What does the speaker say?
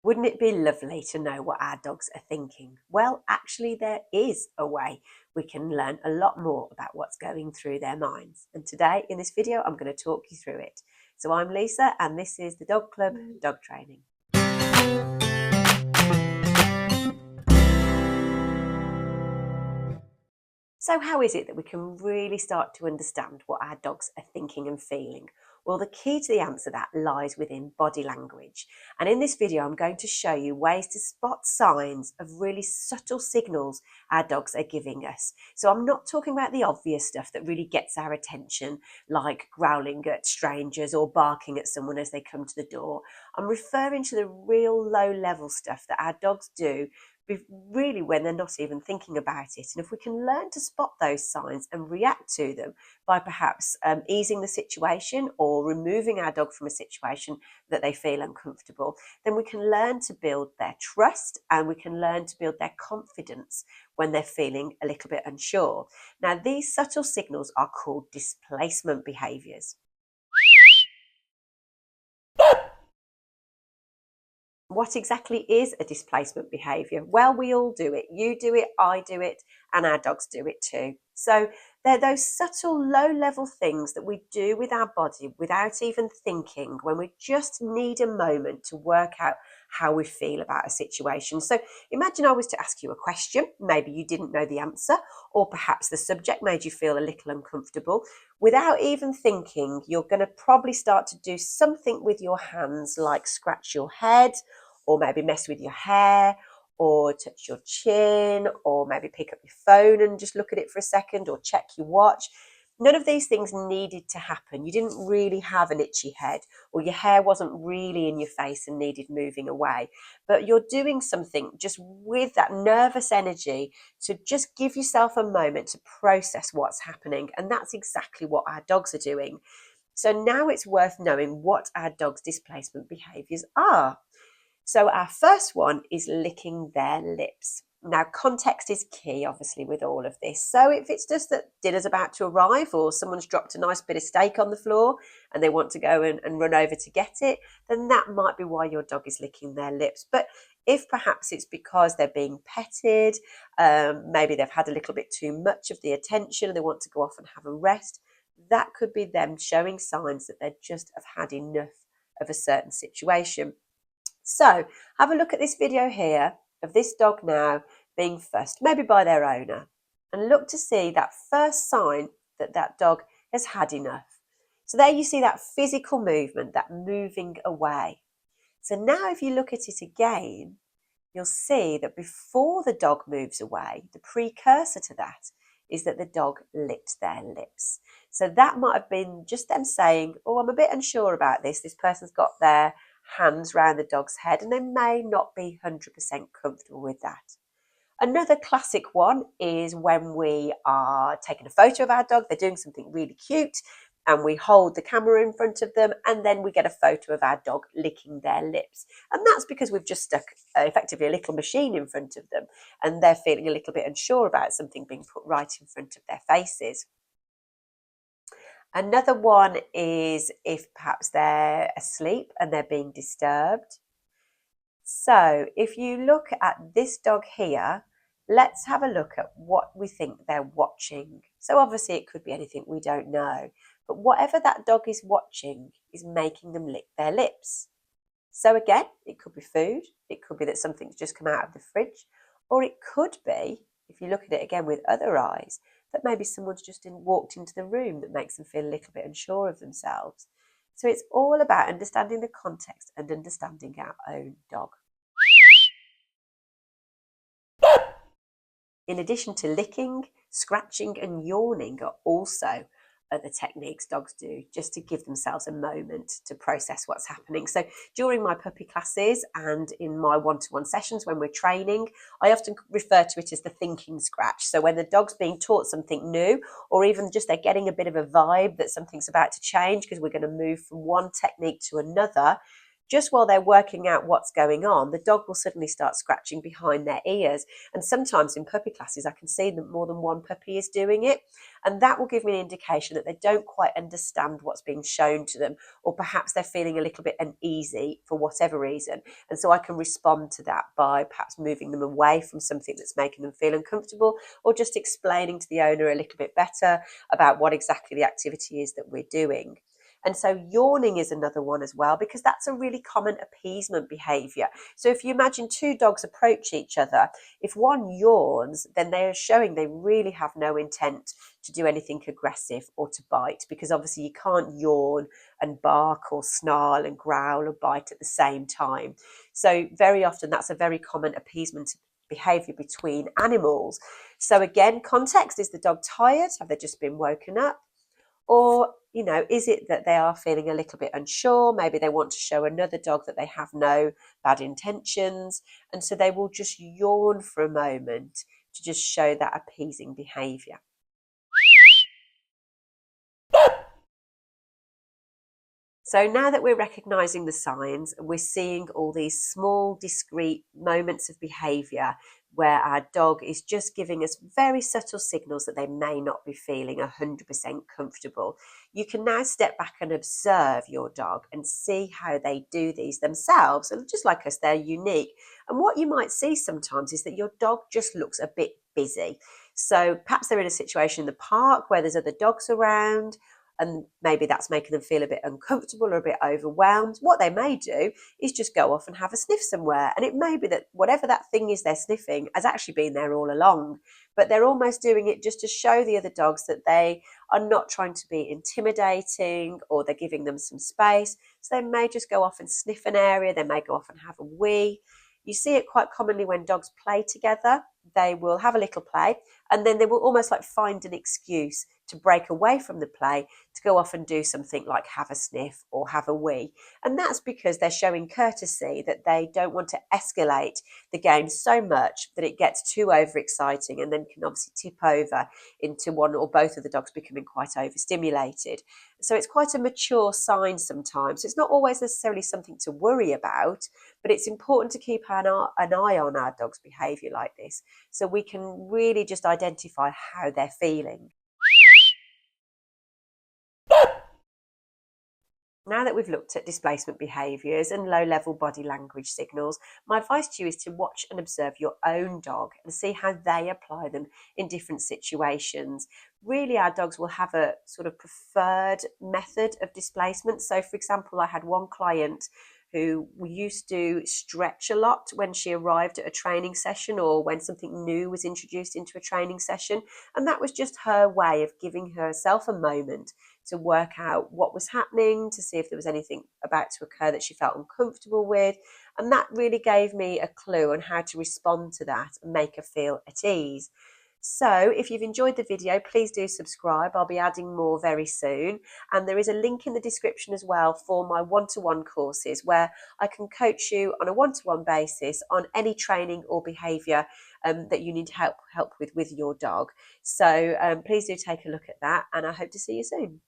Wouldn't it be lovely to know what our dogs are thinking? Well, actually, there is a way we can learn a lot more about what's going through their minds. And today, in this video, I'm going to talk you through it. So I'm Lisa, and this is the Dog Club Dog Training. So how is it that we can really start to understand what our dogs are thinking and feeling? Well, the key to the answer to that lies within body language. And in this video, I'm going to show you ways to spot signs of really subtle signals our dogs are giving us. So I'm not talking about the obvious stuff that really gets our attention, like growling at strangers or barking at someone as they come to the door. I'm referring to the real low-level stuff that our dogs do really when they're not even thinking about it. And if we can learn to spot those signs and react to them by perhaps easing the situation or removing our dog from a situation that they feel uncomfortable, then we can learn to build their trust and we can learn to build their confidence when they're feeling a little bit unsure. Now, these subtle signals are called displacement behaviours. What exactly is a displacement behaviour? Well, we all do it. You do it, I do it, and our dogs do it too. So they're those subtle, low-level things that we do with our body without even thinking, when we just need a moment to work out how we feel about a situation. So imagine I was to ask you a question. Maybe you didn't know the answer, or perhaps the subject made you feel a little uncomfortable. Without even thinking, you're going to probably start to do something with your hands, like scratch your head, or maybe mess with your hair, or touch your chin, or maybe pick up your phone and just look at it for a second, or check your watch. None of these things needed to happen. You didn't really have an itchy head, or your hair wasn't really in your face and needed moving away. But you're doing something just with that nervous energy to just give yourself a moment to process what's happening. And that's exactly what our dogs are doing. So now it's worth knowing what our dogs' displacement behaviours are. So our first one is licking their lips. Now, context is key, obviously, with all of this. So if it's just that dinner's about to arrive or someone's dropped a nice bit of steak on the floor and they want to go and run over to get it, then that might be why your dog is licking their lips. But if perhaps it's because they're being petted, maybe they've had a little bit too much of the attention and they want to go off and have a rest, that could be them showing signs that they just have had enough of a certain situation. So have a look at this video here of this dog now being fussed, maybe by their owner, and look to see that first sign that that dog has had enough. So there you see that physical movement, that moving away. So now if you look at it again, you'll see that before the dog moves away, the precursor to that is that the dog licked their lips. So that might have been just them saying, oh, I'm a bit unsure about this. This person's got their hands round the dog's head and they may not be 100% comfortable with that. Another classic one is when we are taking a photo of our dog, they're doing something really cute, and we hold the camera in front of them and then we get a photo of our dog licking their lips. And that's because we've just stuck effectively a little machine in front of them and they're feeling a little bit unsure about something being put right in front of their faces. Another one is if perhaps they're asleep and they're being disturbed. So if you look at this dog here, let's have a look at what we think they're watching. So obviously it could be anything, we don't know. But whatever that dog is watching is making them lick their lips. So again, it could be food. It could be that something's just come out of the fridge. Or it could be, if you look at it again with other eyes, that maybe someone's just walked into the room that makes them feel a little bit unsure of themselves. So it's all about understanding the context and understanding our own dog. In addition to licking, scratching and yawning are also other techniques dogs do just to give themselves a moment to process what's happening. So during my puppy classes and in my one-to-one sessions when we're training, I often refer to it as the thinking scratch. So when the dog's being taught something new, or even just they're getting a bit of a vibe that something's about to change because we're going to move from one technique to another, just while they're working out what's going on, the dog will suddenly start scratching behind their ears. And sometimes in puppy classes, I can see that more than one puppy is doing it. And that will give me an indication that they don't quite understand what's being shown to them, or perhaps they're feeling a little bit uneasy for whatever reason. And so I can respond to that by perhaps moving them away from something that's making them feel uncomfortable, or just explaining to the owner a little bit better about what exactly the activity is that we're doing. And so yawning is another one as well, because that's a really common appeasement behaviour. So if you imagine two dogs approach each other, if one yawns, then they are showing they really have no intent to do anything aggressive or to bite, because obviously you can't yawn and bark or snarl and growl or bite at the same time. So very often that's a very common appeasement behaviour between animals. So again, context: is the dog tired? Have they just been woken up? Or, is it that they are feeling a little bit unsure? Maybe they want to show another dog that they have no bad intentions. And so they will just yawn for a moment to just show that appeasing behaviour. So now that we're recognising the signs, we're seeing all these small, discrete moments of behaviour where our dog is just giving us very subtle signals that they may not be feeling 100% comfortable. You can now step back and observe your dog and see how they do these themselves. And just like us, they're unique. And what you might see sometimes is that your dog just looks a bit busy. So perhaps they're in a situation in the park where there's other dogs around, and maybe that's making them feel a bit uncomfortable or a bit overwhelmed. What they may do is just go off and have a sniff somewhere. And it may be that whatever that thing is they're sniffing has actually been there all along, but they're almost doing it just to show the other dogs that they are not trying to be intimidating, or they're giving them some space. So they may just go off and sniff an area. They may go off and have a wee. You see it quite commonly when dogs play together. They will have a little play, and then they will almost like find an excuse to break away from the play to go off and do something like have a sniff or have a wee. And that's because they're showing courtesy, that they don't want to escalate the game so much that it gets too overexciting and then can obviously tip over into one or both of the dogs becoming quite overstimulated. So it's quite a mature sign sometimes. It's not always necessarily something to worry about, but it's important to keep an eye on our dog's behaviour like this, so we can really just identify how they're feeling. Now that we've looked at displacement behaviours and low-level body language signals, my advice to you is to watch and observe your own dog and see how they apply them in different situations. Really, our dogs will have a sort of preferred method of displacement. So, for example, I had one client who used to stretch a lot when she arrived at a training session, or when something new was introduced into a training session. And that was just her way of giving herself a moment to work out what was happening, to see if there was anything about to occur that she felt uncomfortable with. And that really gave me a clue on how to respond to that and make her feel at ease. So if you've enjoyed the video, please do subscribe. I'll be adding more very soon. And there is a link in the description as well for my one-to-one courses, where I can coach you on a one-to-one basis on any training or behaviour that you need help with your dog. So please do take a look at that, and I hope to see you soon.